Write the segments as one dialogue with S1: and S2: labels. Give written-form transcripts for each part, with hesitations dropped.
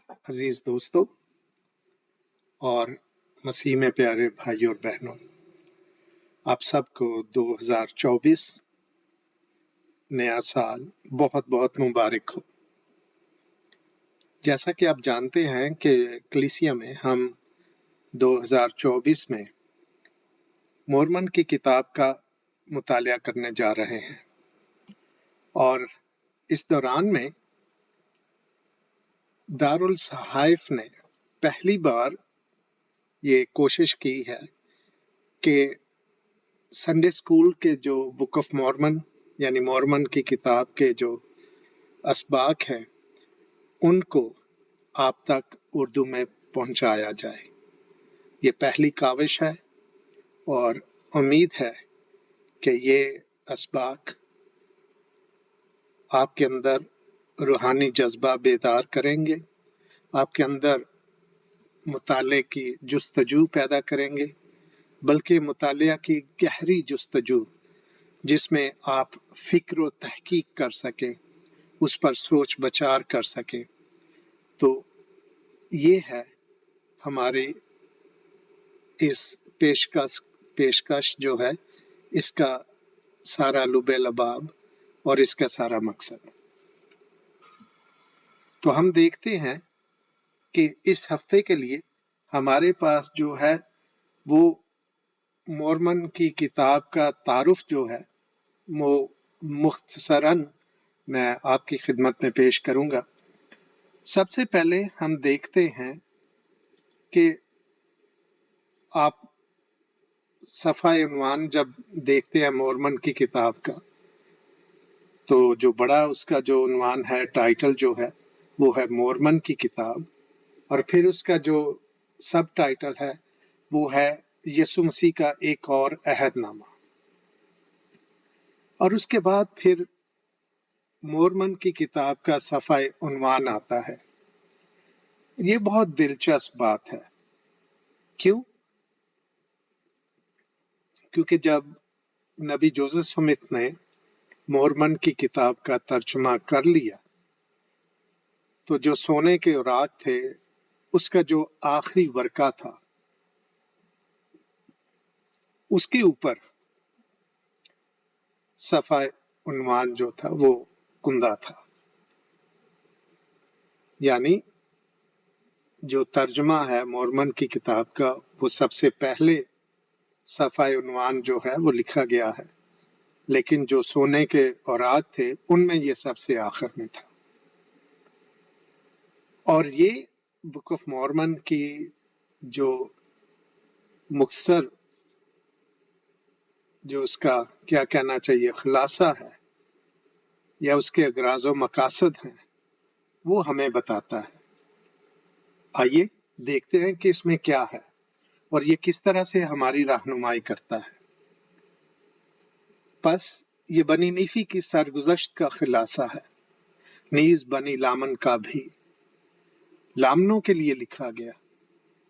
S1: अजीज दोस्तों और मसीह में प्यारे भाई और बहनों, आप सबको 2024 नया साल बहुत बहुत मुबारक हो। जैसा कि आप जानते हैं कि कलीसिया में हम 2024 में मोर्मन की किताब का मुतालिया करने जा रहे हैं और इस दौरान में दारुल सहाइफ ने पहली बार ये कोशिश की है कि संडे स्कूल के जो बुक ऑफ मॉर्मन यानी मॉर्मन की किताब के जो असबाक हैं उनको आप तक उर्दू में पहुंचाया जाए। ये पहली काविश है और उम्मीद है कि ये असबाक आपके अंदर रूहानी जज्बा बेदार करेंगे, आपके अंदर मुताले की जुस्तजू पैदा करेंगे, बल्कि मुतालिया की गहरी जुस्तजू जिसमें आप फिक्र व तहकीक कर सकें, उस पर सोच विचार कर सकें। तो ये है हमारी इस पेशकश जो है, इसका सारा लुबे लबाब और इसका सारा मकसद। तो हम देखते हैं कि इस हफ्ते के लिए हमारे पास जो है वो मोर्मन की किताब का तारुफ जो है वो मुख्तसरन मैं आपकी खिदमत में पेश करूंगा। सबसे पहले हम देखते हैं कि आप सफ़ा उन्वान जब देखते हैं मोर्मन की किताब का, तो जो बड़ा उसका जो उन्वान है, टाइटल जो है वो है मोर्मन की किताब, और फिर उसका जो सब टाइटल है वो है यीशु मसीह का एक और अहदनामा। और उसके बाद फिर मोर्मन की किताब का सफ़ा उन्वान आता है। ये बहुत दिलचस्प बात है। क्यों? क्योंकि जब नबी जोसेफ स्मिथ ने मोर्मन की किताब का तर्जुमा कर लिया तो जो सोने के औराक थे उसका जो आखिरी वर्का था उसके ऊपर सफ़ा उन्वान जो था वो कुंदा था। यानी जो तर्जुमा है मोर्मन की किताब का वो सबसे पहले सफ़ा उन्वान जो है वो लिखा गया है, लेकिन जो सोने के औराक थे उनमें ये सबसे आखिर में था। और ये बुक ऑफ मॉर्मन की जो मुख्तसर जो उसका क्या कहना चाहिए खुलासा है या उसके अगराज व मकासद हैं वो हमें बताता है। आइए देखते हैं कि इसमें क्या है और ये किस तरह से हमारी रहनुमाई करता है। बस ये बनी नीफी की सरगुज़श्त का खुलासा है, नीज बनी लामन का भी लामनों के लिए लिखा गया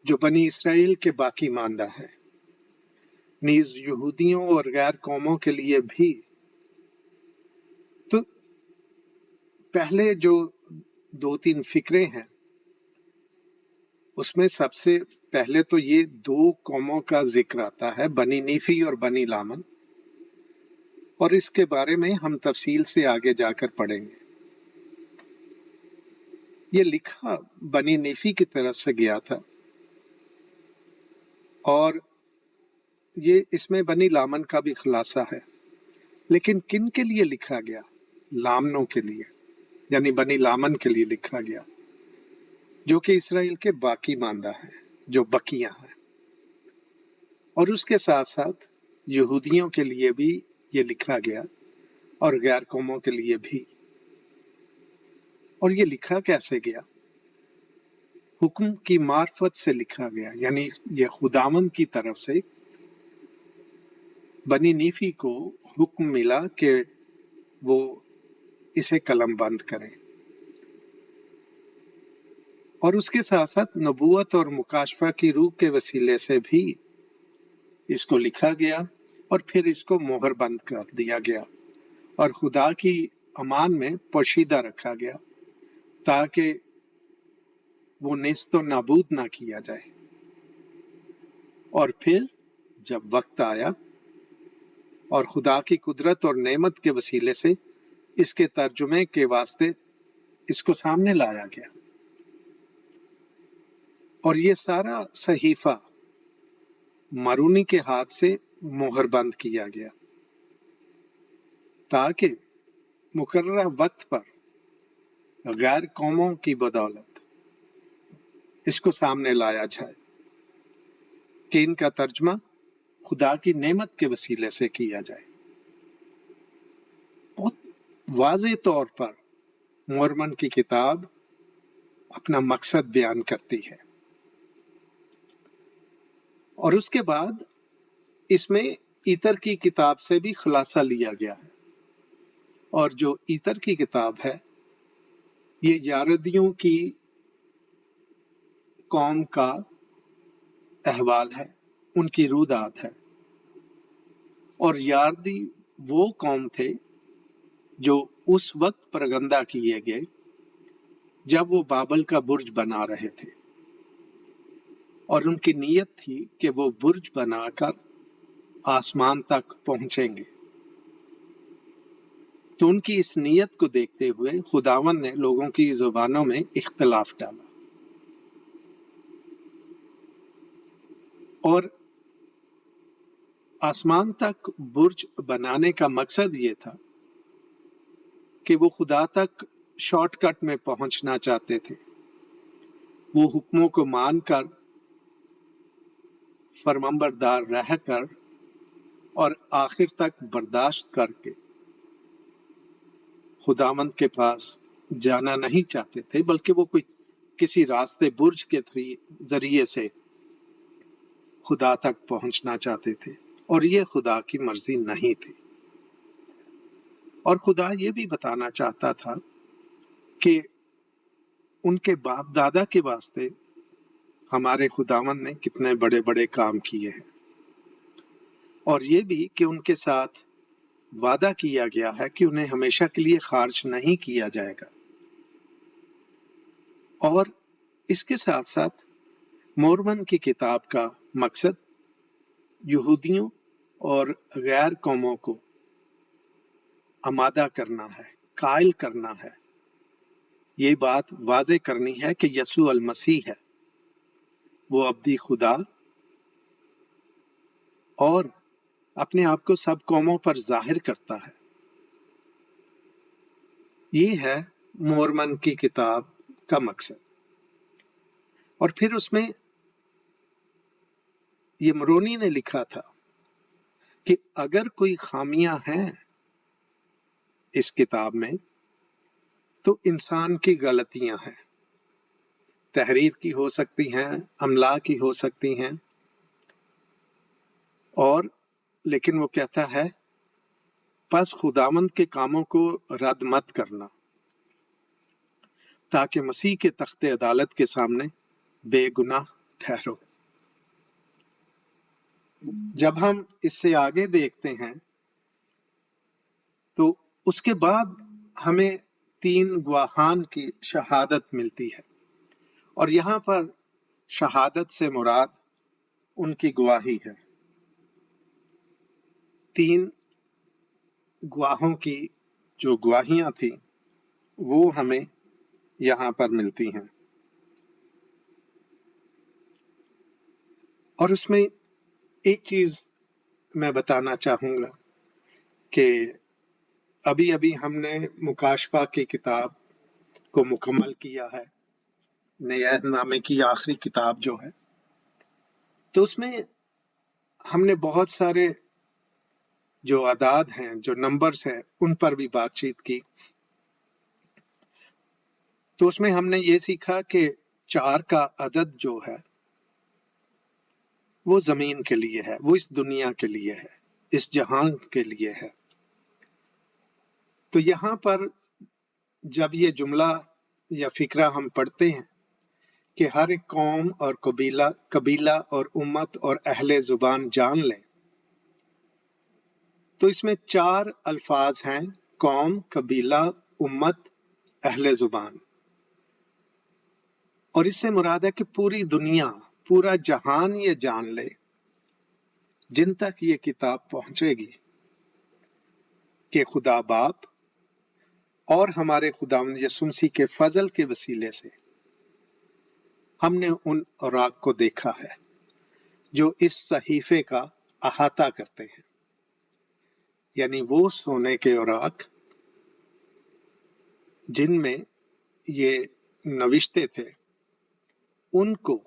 S1: जो बनी इसराइल के बाकी मानदा है, नीज यहूदियों और गैर कौमों के लिए भी। तो पहले जो 2-3 फिक्रे हैं उसमें सबसे पहले तो ये 2 कौमों का जिक्र आता है, बनी नीफी और बनी लामन, और इसके बारे में हम तफसील से आगे जाकर पढ़ेंगे। ये लिखा बनी नीफी की तरफ से गया था और ये इसमें बनी लामन का भी खुलासा है, लेकिन किन के लिए लिखा गया? लामनों के लिए, यानी बनी लामन के लिए लिखा गया जो कि इसराइल के बाकी मानदा हैं, जो बकियां हैं। और उसके साथ साथ यहूदियों के लिए भी ये लिखा गया और गैर कौमों के लिए भी। और ये लिखा कैसे गया? हुक्म की मार्फत से लिखा गया, यानी ये खुदावंद की तरफ से बनी नीफी को हुक्म मिला कि वो इसे कलम बंद करें। और उसके साथ साथ नबूवत और मुकाशफा की रूह के वसीले से भी इसको लिखा गया और फिर इसको मोहर बंद कर दिया गया और खुदा की अमान में पोशीदा रखा गया ताकि वो नेस्त व नाबूद ना किया जाए। और फिर जब वक्त आया और खुदा की कुदरत और नेमत के वसीले से इसके तर्जुमे के वास्ते इसको सामने लाया गया और ये सारा सहीफा मारूनी के हाथ से मोहर बंद किया गया ताकि मुकर्रर वक्त पर गैर कौमों की बदौलत इसको सामने लाया जाए कि इनका तर्जमा खुदा की नेमत के वसीले से किया जाए। बहुत वाज़ेह तौर पर मोरमन की किताब अपना मकसद बयान करती है और उसके बाद इसमें ईतर की किताब से भी खुलासा लिया गया है। और जो ईतर की किताब है ये यारदियों की कौम का अहवाल है, उनकी रूदात है। और यारदी वो कौम थे जो उस वक्त परगंदा किए गए जब वो बाबल का बुर्ज बना रहे थे और उनकी नीयत थी कि वो बुर्ज बनाकर आसमान तक पहुंचेंगे। तो उनकी इस नीयत को देखते हुए खुदावंद ने लोगों की जुबानों में इख्तलाफ डाला और आसमान तक बुर्ज बनाने का मकसद ये था कि वो खुदा तक शॉर्टकट में पहुंचना चाहते थे। वो हुक्मों को मानकर फरमाबरदार रहकर और आखिर तक बर्दाश्त करके खुदावंद के पास जाना नहीं चाहते थे, बल्कि वो कोई किसी रास्ते बुर्ज के जरिए से खुदा तक पहुंचना चाहते थे और ये खुदा की मर्जी नहीं थी। और खुदा ये भी बताना चाहता था कि उनके बाप दादा के वास्ते हमारे खुदावंद ने कितने बड़े बड़े काम किए हैं और ये भी कि उनके साथ वादा किया गया है कि उन्हें हमेशा के लिए खारिज नहीं किया जाएगा। और इसके साथ साथ मोरमन की किताब का मकसद यहूदियों और गैर कौमों को आमादा करना है, कायल करना है। ये बात वाज़े करनी है कि यसू अल मसीह है, वो अब्दी खुदा और अपने आप को सब कौमों पर जाहिर करता है। ये है मोरमन की किताब का मकसद। और फिर उसमें ये मरोनी ने लिखा था कि अगर कोई खामियां हैं इस किताब में तो इंसान की गलतियां हैं, तहरीर की हो सकती हैं, अमला की हो सकती हैं, और लेकिन वो कहता है बस खुदावंद के कामों को रद्द मत करना ताकि मसीह के तख्ते अदालत के सामने बेगुनाह ठहरो। जब हम इससे आगे देखते हैं तो उसके बाद हमें 3 गवाहान की शहादत मिलती है और यहाँ पर शहादत से मुराद उनकी गवाही है। 3 गवाहों की जो गवाहियां थी वो हमें यहाँ पर मिलती हैं और उसमें एक चीज मैं बताना चाहूंगा कि अभी अभी हमने मुकाशफा की किताब को मुकम्मल किया है, नया नामे की आखिरी किताब जो है। तो उसमें हमने बहुत सारे जो आदाद हैं, जो नंबर्स हैं, उन पर भी बातचीत की। तो उसमें हमने ये सीखा कि 4 का अदद जो है वो जमीन के लिए है, वो इस दुनिया के लिए है, इस जहान के लिए है। तो यहाँ पर जब ये जुमला या फिक्रा हम पढ़ते हैं कि हर एक कौम और कबीला और उम्मत और अहले जुबान जान लें, तो इसमें 4 अल्फाज हैं, कौम, कबीला, उम्मत, अहले जुबान। اور इससे मुराद है कि पूरी दुनिया, पूरा जहान ये जान ले, जिन तक ये किताब पहुंचेगी, कि खुदा बाप और हमारे खुदावंद यीशु मसीह के फजल के वसीले से हमने उन औराक को देखा है जो इस सहीफे का अहाता करते हैं। यानी वो सोने के औराक जिनमें ये नविश्ते थे, उनको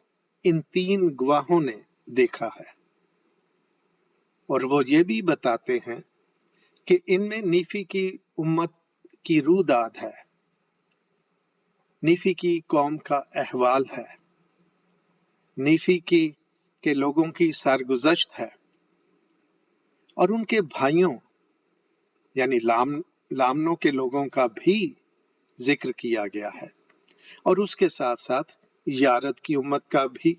S1: इन 3 गवाहों ने देखा है। और वो ये भी बताते हैं कि इनमें नीफी की उम्मत की रूदाद है, नीफी की कौम का अहवाल है, नीफी की के लोगों की सरगुज़श्त है, और उनके भाइयों यानी लामनों के लोगों का भी जिक्र किया गया है। और उसके साथ साथ यारद की उम्मत का भी,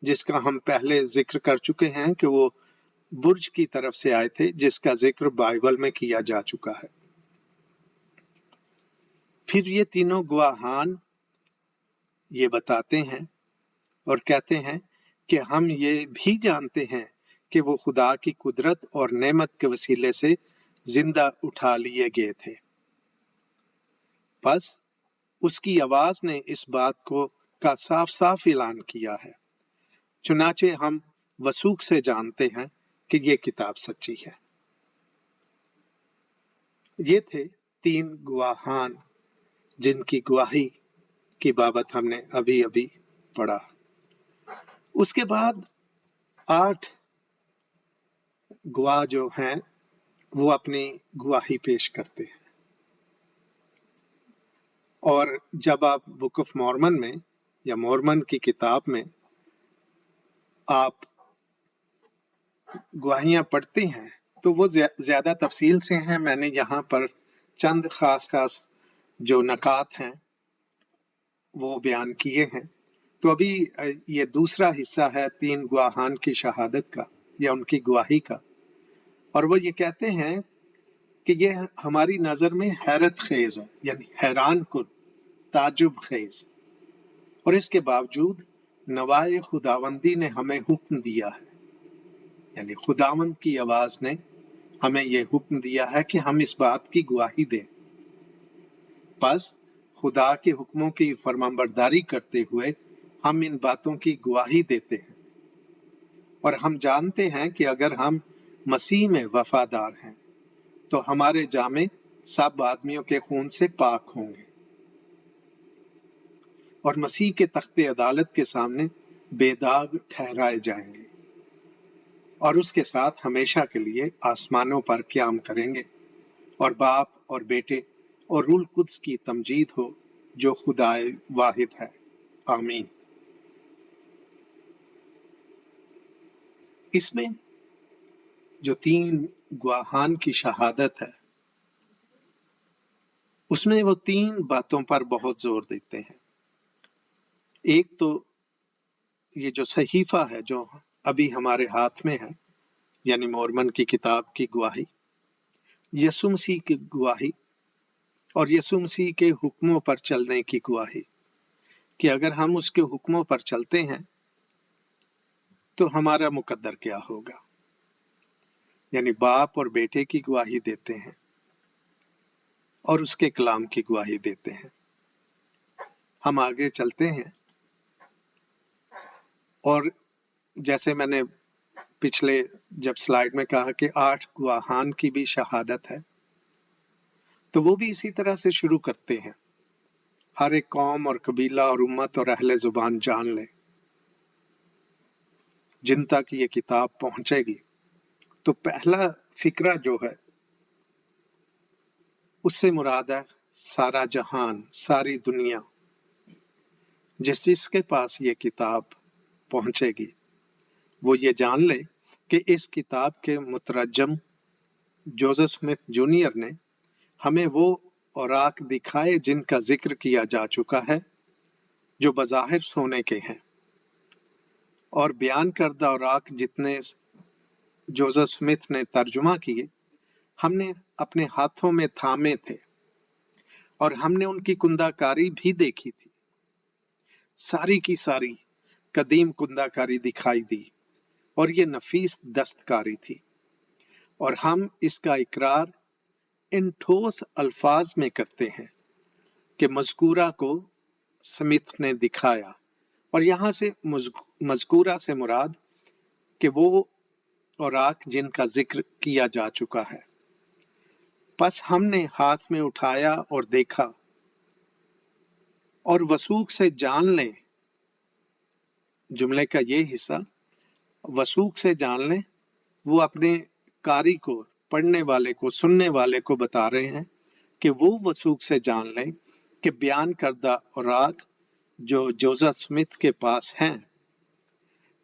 S1: जिसका हम पहले जिक्र कर चुके हैं कि वो बुर्ज की तरफ से आए थे, जिसका जिक्र बाइबल में किया जा चुका है। फिर ये तीनों गवाहान ये बताते हैं और कहते हैं कि हम ये भी जानते हैं कि वो खुदा की कुदरत और नेमत के वसीले से जिंदा उठा लिए गए थे। बस उसकी आवाज ने इस बात को का साफ साफ ऐलान किया है। चुनाचे हम वसूख से जानते हैं कि ये किताब सच्ची है। ये थे 3 गवाहान जिनकी गवाही की बाबत हमने अभी अभी पढ़ा। उसके बाद 8 गवाह जो हैं वो अपनी गवाही पेश करते हैं। और जब आप बुक ऑफ मॉर्मन में या मॉर्मन की किताब में आप गवाहियां पढ़ते हैं तो वो ज्यादा तफसील से हैं। मैंने यहाँ पर चंद खास जो नकात हैं वो बयान किए हैं। तो अभी ये दूसरा हिस्सा है 3 गवाहान की शहादत का या उनकी गवाही का। और वो ये कहते हैं कि ये हमारी नजर में हैरत खेज है, यानी हैरान कुन, ताजुब खेज। और इसके बावजूद नवाए खुदावंदी ने हमें हुक्म दिया है, यानी खुदावंद की आवाज ने हमें यह हुक्म दिया है कि हम इस बात की गवाही दें। बस खुदा के हुक्मों की फरमाबरदारी करते हुए हम इन बातों की गवाही देते हैं। और हम जानते हैं कि अगर हम मसीह में वफादार हैं तो हमारे जामे सब आदमियों के खून से पाक होंगे और मसीह के तख्ते अदालत के सामने बेदाग ठहराए जाएंगे और उसके साथ हमेशा के लिए आसमानों पर क़याम करेंगे। और बाप और बेटे और रूल कुद्स की तमजीद हो जो खुदाए वाहिद है। आमीन। इसमें जो 3 गवाहान की शहादत है उसमें वो 3 बातों पर बहुत जोर देते हैं। एक तो ये जो सहीफा है जो अभी हमारे हाथ में है, यानी मॉर्मन की किताब की गवाही, यीशु मसीह की गवाही और यीशु मसीह के हुक्मों पर चलने की गवाही कि अगर हम उसके हुक्मों पर चलते हैं तो हमारा मुकद्दर क्या होगा। यानी बाप और बेटे की गवाही देते हैं और उसके कलाम की गवाही देते हैं। हम आगे चलते हैं और जैसे मैंने पिछले जब स्लाइड में कहा कि 8 गवाहान की भी शहादत है, तो वो भी इसी तरह से शुरू करते हैं। हर एक कौम और कबीला और उम्मत और अहले जुबान जान ले, जिन तक ये किताब पहुंचेगी। तो पहला फिक्रा जो है उससे मुराद है सारा जहान, सारी दुनिया, जिसके पास ये किताब पहुंचेगी वो ये जान ले कि इस किताब के मुतरजम जोसेफ स्मिथ जूनियर ने हमें वो औराक दिखाए जिनका जिक्र किया जा चुका है, जो बज़ाहिर सोने के हैं। और बयान करदा औराक जितने जोसेफ स्मिथ ने तर्जुमा किए हमने अपने हाथों में थामे थे और हमने उनकी कुंदाकारी भी देखी थी। सारी की सारी कदीम कुंदाकारी दिखाई दी और ये नफीस दस्तकारी थी, और हम इसका इकरार इन ठोस अल्फाज में करते हैं कि मज़कूरा को स्मिथ ने दिखाया, और यहाँ से मज़कूरा से मुराद कि वो औराक जिनका जिक्र किया जा चुका है। बस हमने हाथ में उठाया और देखा, और वसूख से जान लें, जुमले का ये हिस्सा वसूख से जान लें, वो अपने कारी को, पढ़ने वाले को, सुनने वाले को बता रहे हैं कि वो वसूख से जान लें कि बयान करदा औराक जो जोसेफ स्मिथ के पास हैं,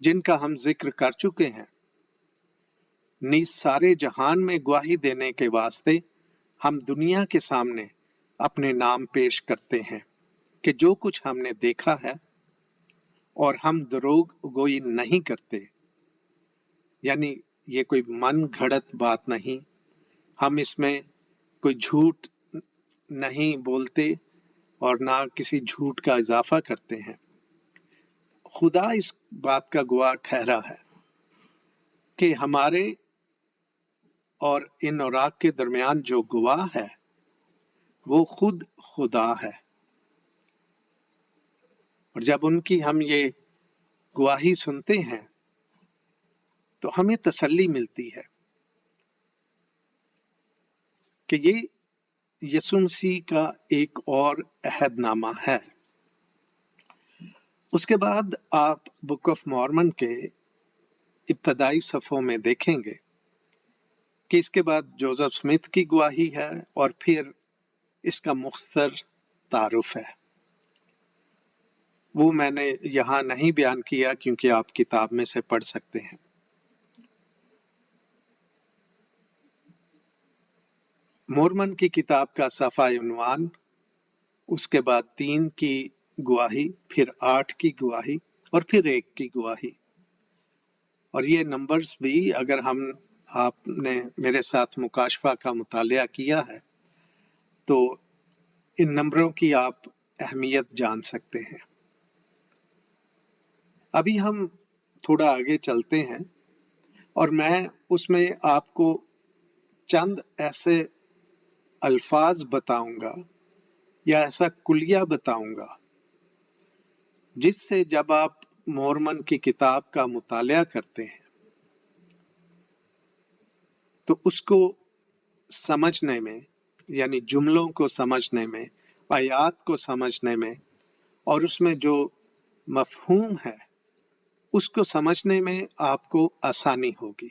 S1: जिनका हम जिक्र कर चुके हैं, नीज सारे जहान में गवाही देने के वास्ते हम दुनिया के सामने अपने नाम पेश करते हैं कि जो कुछ हमने देखा है, और हम दरोग गोई नहीं करते, यानी ये कोई मन घड़त बात नहीं, हम इसमें कोई झूठ नहीं बोलते और ना किसी झूठ का इजाफा करते हैं। खुदा इस बात का गवाह ठहरा है कि हमारे और इन औराक के दरमियान जो गवाह है वो खुद खुदा है, और जब उनकी हम ये गवाही सुनते हैं तो हमें तसल्ली मिलती है कि ये यीशु मसीह का एक और अहदनामा है। उसके बाद आप बुक ऑफ मॉर्मन के इब्तदाई सफ़ों में देखेंगे कि इसके बाद जोसेफ स्मिथ की गवाही है और फिर इसका मुख्तसर तारुफ है। वो मैंने यहाँ नहीं बयान किया क्योंकि आप किताब में से पढ़ सकते हैं। मोरमन की किताब का सफ़ा उन्वान, उसके बाद 3 की गवाही, फिर 8 की गवाही और फिर 1 की गवाही। और ये नंबर्स भी, अगर आपने मेरे साथ मुकाशफा का मुतालिया किया है तो इन नंबरों की आप अहमियत जान सकते हैं। अभी हम थोड़ा आगे चलते हैं और मैं उसमें आपको चंद ऐसे अल्फाज बताऊंगा या ऐसा कुलिया बताऊंगा जिससे जब आप मोरमन की किताब का मुतालिया करते हैं तो उसको समझने में, यानी जुमलों को समझने में, आयात को समझने में, और उसमें जो मफहूम है उसको समझने में आपको आसानी होगी।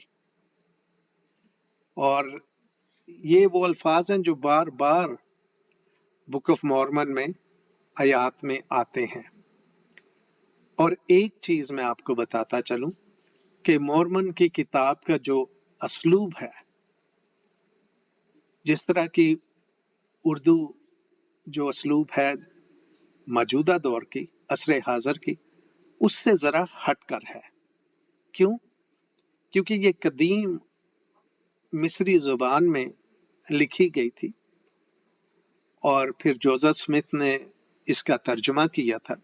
S1: और ये वो अल्फाज हैं जो बार बार बुक ऑफ मॉर्मन में आयात में आते हैं। और एक चीज मैं आपको बताता चलूं कि मॉर्मन की किताब का जो असलूब है, जिस तरह की उर्दू जो असलूब है मौजूदा दौर की, असरे हाजिर की, उससे जरा हटकर है। क्यों? क्योंकि ये कदीम मिस्री जुबान में लिखी गई थी और फिर जोसेफ स्मिथ ने इसका तर्जुमा किया था,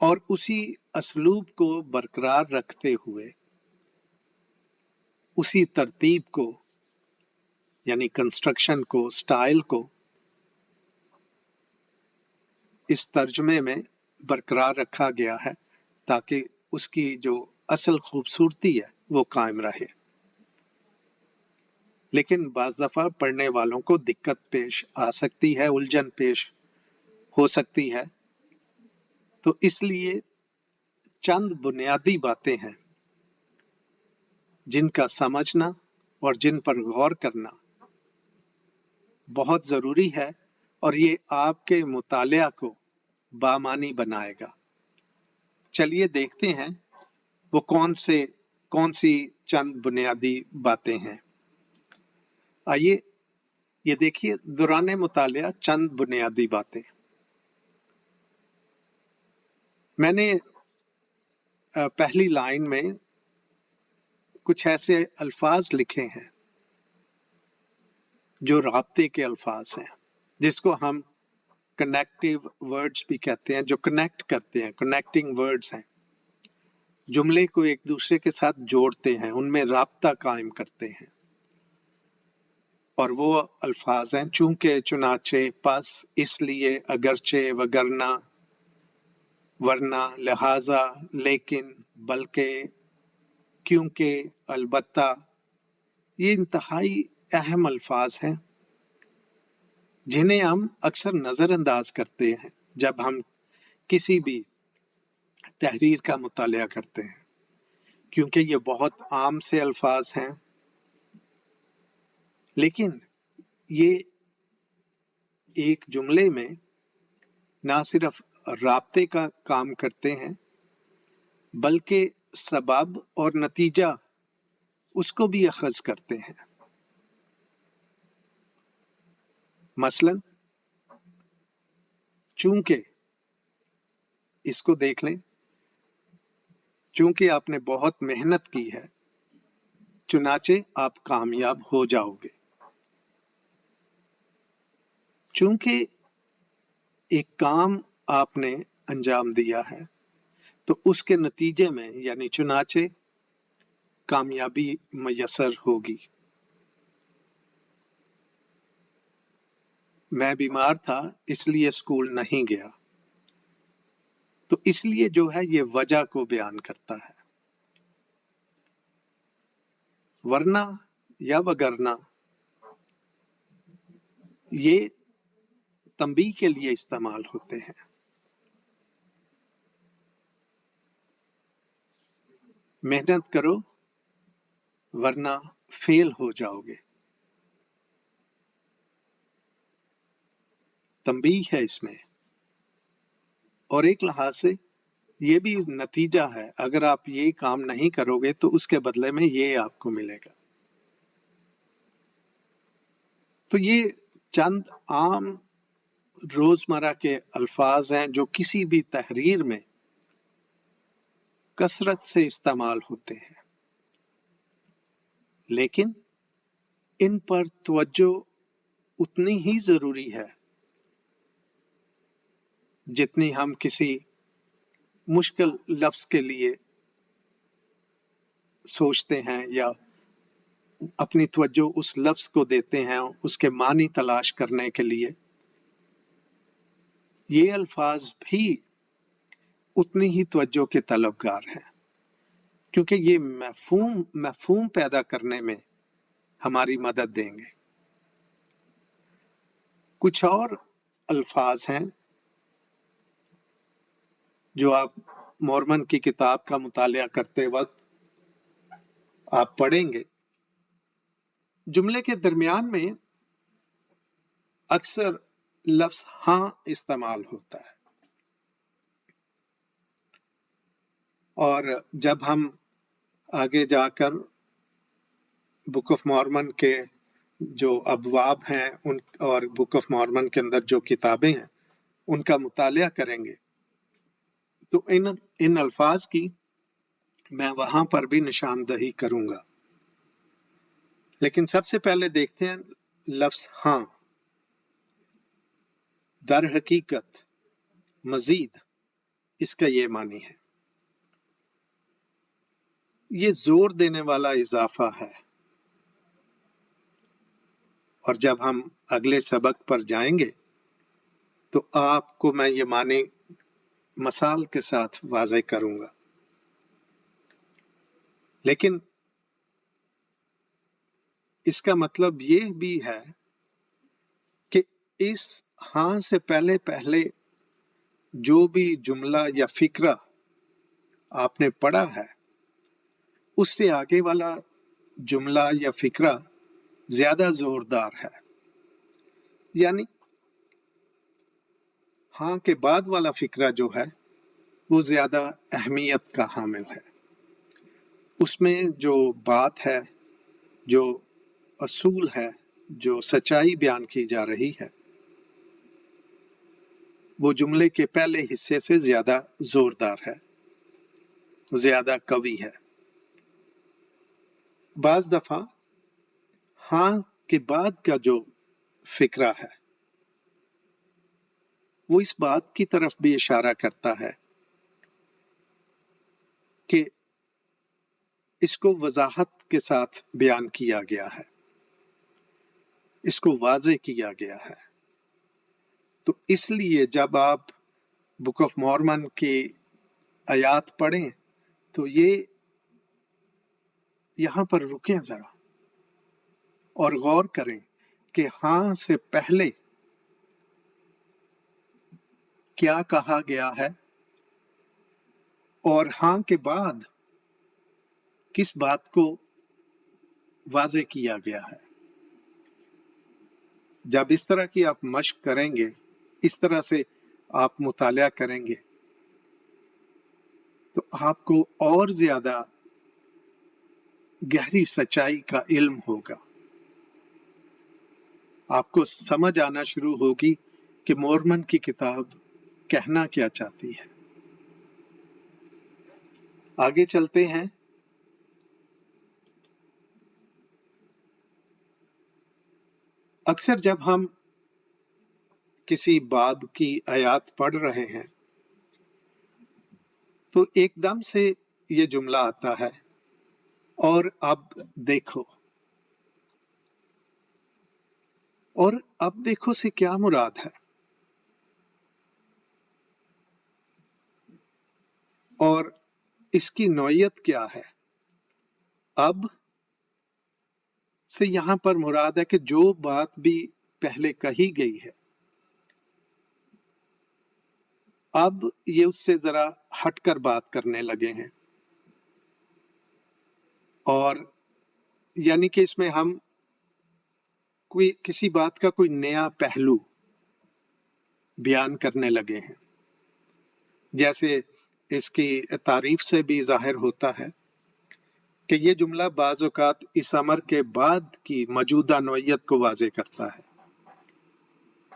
S1: और उसी असलूब को बरकरार रखते हुए उसी तरतीब को, यानी कंस्ट्रक्शन को, स्टाइल को इस तर्जुमे में बरकरार रखा गया है ताकि उसकी जो असल खूबसूरती है वो कायम रहे। लेकिन बाज दफा पढ़ने वालों को दिक्कत पेश आ सकती है, उलझन पेश हो सकती है, तो इसलिए चंद बुनियादी बातें हैं जिनका समझना और जिन पर गौर करना बहुत जरूरी है, और ये आपके मुतालिया को बामानी बनाएगा। चलिए देखते हैं वो कौन सी चंद बुनियादी बातें हैं। आइए ये देखिए, दौरान मुतालिया चंद बुनियादी बातें। मैंने पहली लाइन में कुछ ऐसे अल्फाज लिखे हैं जो राब्ते के अल्फाज हैं, जिसको हम कनेक्टिव वर्ड्स भी कहते हैं, जो कनेक्ट करते हैं, कनेक्टिंग वर्ड्स हैं, जुमले को एक दूसरे के साथ जोड़ते हैं, उनमें राब्ता कायम करते हैं। और वो अल्फाज हैं चूंकि, चुनाचे, पस, इसलिए, अगरचे, वगरना, वरना, लिहाजा, लेकिन, बल्कि, क्योंकि, अलबत्ता। ये इंतहाई अहम अल्फाज हैं जिन्हें हम अक्सर नजरअंदाज करते हैं जब हम किसी भी तहरीर का मुतालिया करते हैं, क्योंकि ये बहुत आम से अल्फाज हैं, लेकिन ये एक जुमले में ना सिर्फ राब्ते का काम करते हैं बल्कि सबब और नतीजा उसको भी अखज़ करते हैं। मसलन चूंकि, इसको देख लें, चूंकि आपने बहुत मेहनत की है, चुनाचे आप कामयाब हो जाओगे। चूंकि एक काम आपने अंजाम दिया है तो उसके नतीजे में यानी चुनाचे कामयाबी मयसर होगी। मैं बीमार था इसलिए स्कूल नहीं गया, तो इसलिए जो है ये वजह को बयान करता है। वरना या वगरना ये तंबीह के लिए इस्तेमाल होते हैं। मेहनत करो वरना फेल हो जाओगे, तंबीह है इसमें। और एक लिहाज से ये भी नतीजा है, अगर आप ये काम नहीं करोगे तो उसके बदले में ये आपको मिलेगा। तो ये चंद आम रोजमर्रा के अल्फाज हैं जो किसी भी तहरीर में कसरत से इस्तेमाल होते हैं, लेकिन इन पर तवज्जो उतनी ही जरूरी है जितनी हम किसी मुश्किल लफ्ज के लिए सोचते हैं या अपनी तवज्जो उस लफ्ज को देते हैं उसके मानी तलाश करने के लिए। ये अल्फाज भी उतनी ही तवज्जो के तलबगार हैं, क्योंकि ये मफहूम पैदा करने में हमारी मदद देंगे। कुछ और अल्फाज हैं जो आप मोरमन की किताब का मुतालिया करते वक्त आप पढ़ेंगे। जुमले के दरमियान में अक्सर लफ्ज हां इस्तेमाल होता है, और जब हम आगे जाकर बुक ऑफ मॉर्मन के जो अबवाब हैं उन और बुक ऑफ मॉर्मन के अंदर जो किताबें हैं उनका मुतालिया करेंगे तो इन अल्फाज की मैं वहां पर भी निशानदही करूंगा। लेकिन सबसे पहले देखते हैं लफ्ज हां। दर हकीकत, मजीद, इसका ये मानी है, ये जोर देने वाला इजाफा है। और जब हम अगले सबक पर जाएंगे तो आपको मैं ये मानी मसाल के साथ वाज़े करूंगा। लेकिन इसका मतलब ये भी है कि इस हां से पहले पहले जो भी जुमला या फिक्रा आपने पढ़ा है उससे आगे वाला जुमला या फिक्रा ज्यादा जोरदार है, यानी हां के बाद वाला फिक्रा जो है वो ज्यादा अहमियत का हामिल है। उसमें जो बात है, जो असूल है, जो सच्चाई बयान की जा रही है, वो जुमले के पहले हिस्से से ज्यादा जोरदार है, ज्यादा कवी है। बाज दफा हां के बाद का जो फिक्रा है وہ اس بات کی طرف بھی اشارہ کرتا ہے کہ اس کو وضاحت کے ساتھ بیان کیا گیا ہے، اس کو واضح کیا گیا ہے۔ تو اس لیے جب آپ بک آف مورمن کی آیات پڑھیں تو یہ یہاں پر رکیں ذرا اور غور کریں کہ ہاں سے پہلے کیا کہا گیا ہے اور ہاں کے بعد کس بات کو واضح کیا گیا ہے۔ جب اس طرح کی آپ مشق کریں گے، اس طرح سے آپ مطالعہ کریں گے تو آپ کو اور زیادہ گہری سچائی کا علم ہوگا، آپ کو سمجھ آنا شروع ہوگی کہ مورمن کی کتاب کہنا کیا چاہتی ہے۔ آگے چلتے ہیں۔ اکثر جب ہم کسی باب کی آیات پڑھ رہے ہیں تو ایک دم سے یہ جملہ آتا ہے، اور اب دیکھو۔ اور اب دیکھو سے کیا مراد ہے؟ اور اس کی نوعیت کیا ہے؟ اب سے یہاں پر مراد ہے کہ جو بات بھی پہلے کہی گئی ہے اب یہ اس سے ذرا ہٹ کر بات کرنے لگے ہیں، اور یعنی کہ اس میں ہم کسی بات کا کوئی نیا پہلو بیان کرنے لگے ہیں۔ جیسے اس کی تعریف سے بھی ظاہر ہوتا ہے کہ یہ جملہ بعض اوقات اس امر کے بعد کی موجودہ نوعیت کو واضح کرتا ہے۔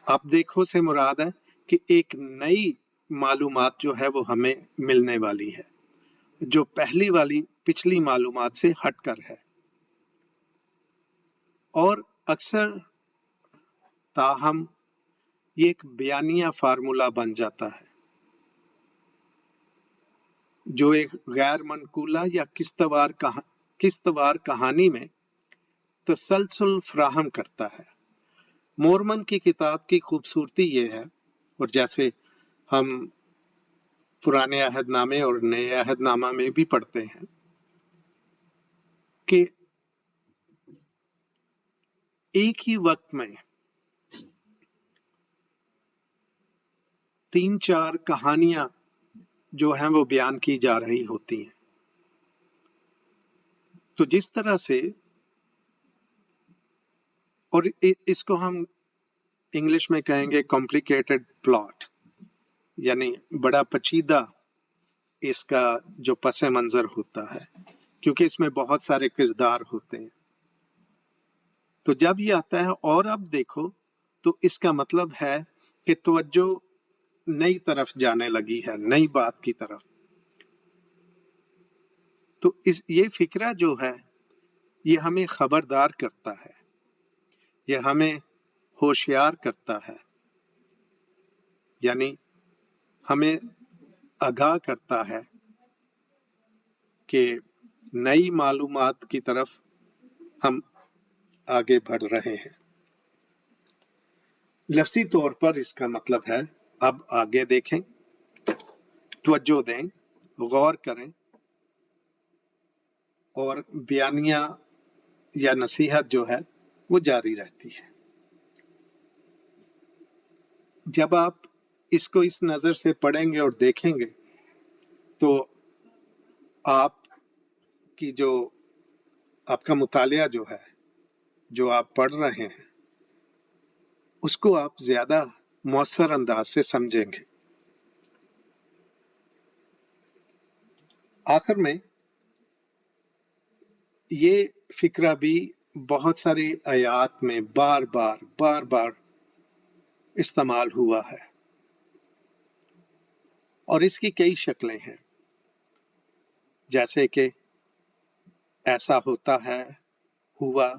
S1: اب دیکھو سے مراد ہے کہ ایک نئی معلومات جو ہے وہ ہمیں ملنے والی ہے، جو پچھلی معلومات سے ہٹ کر ہے، اور اکثر تاہم یہ ایک بیانیہ فارمولا بن جاتا ہے جو ایک غیر منقولہ یا قسطوار کہانی میں تسلسل فراہم کرتا ہے۔ مورمن کی کتاب کی خوبصورتی یہ ہے، اور جیسے ہم پرانے عہد نامے اور نئے عہد نامہ میں بھی پڑھتے ہیں، کہ ایک ہی وقت میں 3-4 کہانیاں جو ہیں وہ بیان کی جا رہی ہوتی ہیں۔ تو جس طرح سے، اور اس کو ہم انگلش میں کہیں گے کمپلیکیٹڈ پلاٹ، یعنی بڑا پیچیدہ اس کا جو پس منظر ہوتا ہے، کیونکہ اس میں بہت سارے کردار ہوتے ہیں۔ تو جب یہ آتا ہے اور اب دیکھو، تو اس کا مطلب ہے کہ توجہ نئی طرف جانے لگی ہے، نئی بات کی طرف۔ تو یہ فکرہ جو ہے یہ ہمیں خبردار کرتا ہے، یہ ہمیں ہوشیار کرتا ہے، یعنی ہمیں آگاہ کرتا ہے کہ نئی معلومات کی طرف ہم آگے بڑھ رہے ہیں۔ لفظی طور پر اس کا مطلب ہے اب آگے دیکھیں، توجہ دیں، غور کریں، اور بیانیہ یا نصیحت جو ہے وہ جاری رہتی ہے۔ جب آپ اس کو اس نظر سے پڑھیں گے اور دیکھیں گے تو آپ کا مطالعہ جو ہے، جو آپ پڑھ رہے ہیں، اس کو آپ زیادہ مؤثر انداز سے سمجھیں گے۔ آخر میں یہ فکرہ بھی بہت ساری آیات میں بار بار استعمال ہوا ہے، اور اس کی کئی شکلیں ہیں، جیسے کہ ایسا ہوتا ہے، ہوا،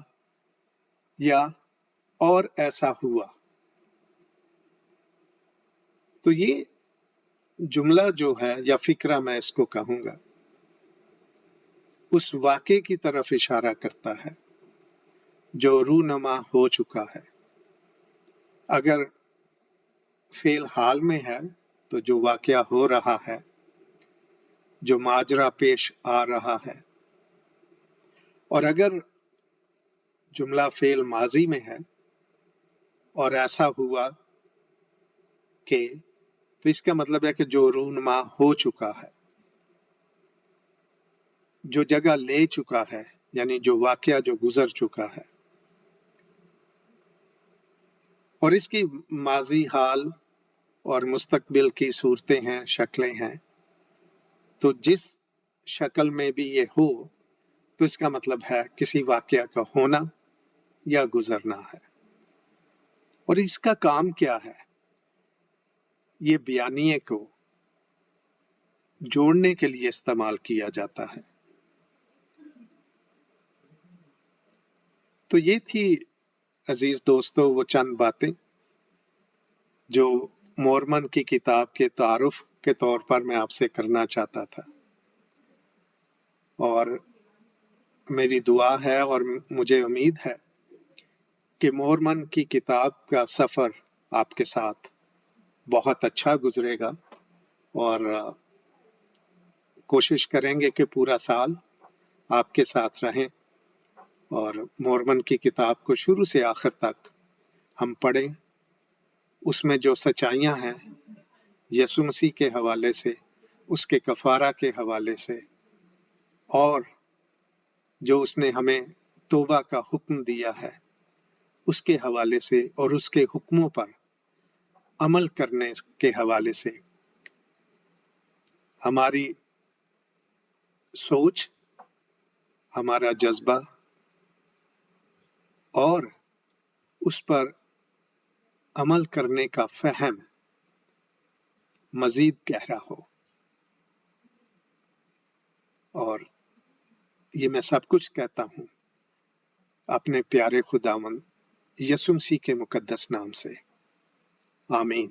S1: یا اور ایسا ہوا۔ تو یہ جملہ جو ہے یا فکرہ میں اس کو کہوں گا، اس واقعے کی طرف اشارہ کرتا ہے جو رونما ہو چکا ہے۔ اگر فعل حال میں ہے تو جو واقعہ ہو رہا ہے، جو ماجرا پیش آ رہا ہے، اور اگر جملہ فعل ماضی میں ہے اور ایسا ہوا کہ، تو اس کا مطلب ہے کہ جو رونما ہو چکا ہے، جو جگہ لے چکا ہے، یعنی جو واقعہ جو گزر چکا ہے۔ اور اس کی ماضی، حال اور مستقبل کی صورتیں ہیں، شکلیں ہیں، تو جس شکل میں بھی یہ ہو تو اس کا مطلب ہے کسی واقعہ کا ہونا یا گزرنا ہے۔ اور اس کا کام کیا ہے؟ یہ بیانیے کو جوڑنے کے لیے استعمال کیا جاتا ہے۔ تو یہ تھی عزیز دوستو وہ چند باتیں جو مورمن کی کتاب کے تعارف کے طور پر میں آپ سے کرنا چاہتا تھا، اور میری دعا ہے اور مجھے امید ہے کہ مورمن کی کتاب کا سفر آپ کے ساتھ بہت اچھا گزرے گا، اور کوشش کریں گے کہ پورا سال آپ کے ساتھ رہیں اور مورمن کی کتاب کو شروع سے آخر تک ہم پڑھیں۔ اس میں جو سچائیاں ہیں یسوع مسیح کے حوالے سے، اس کے کفارہ کے حوالے سے، اور جو اس نے ہمیں توبہ کا حکم دیا ہے اس کے حوالے سے، اور اس کے حکموں پر عمل کرنے کے حوالے سے ہماری سوچ، ہمارا جذبہ اور اس پر عمل کرنے کا فہم مزید گہرا ہو۔ اور یہ میں سب کچھ کہتا ہوں اپنے پیارے خداوند یسوع مسیح کے مقدس نام سے، آمین۔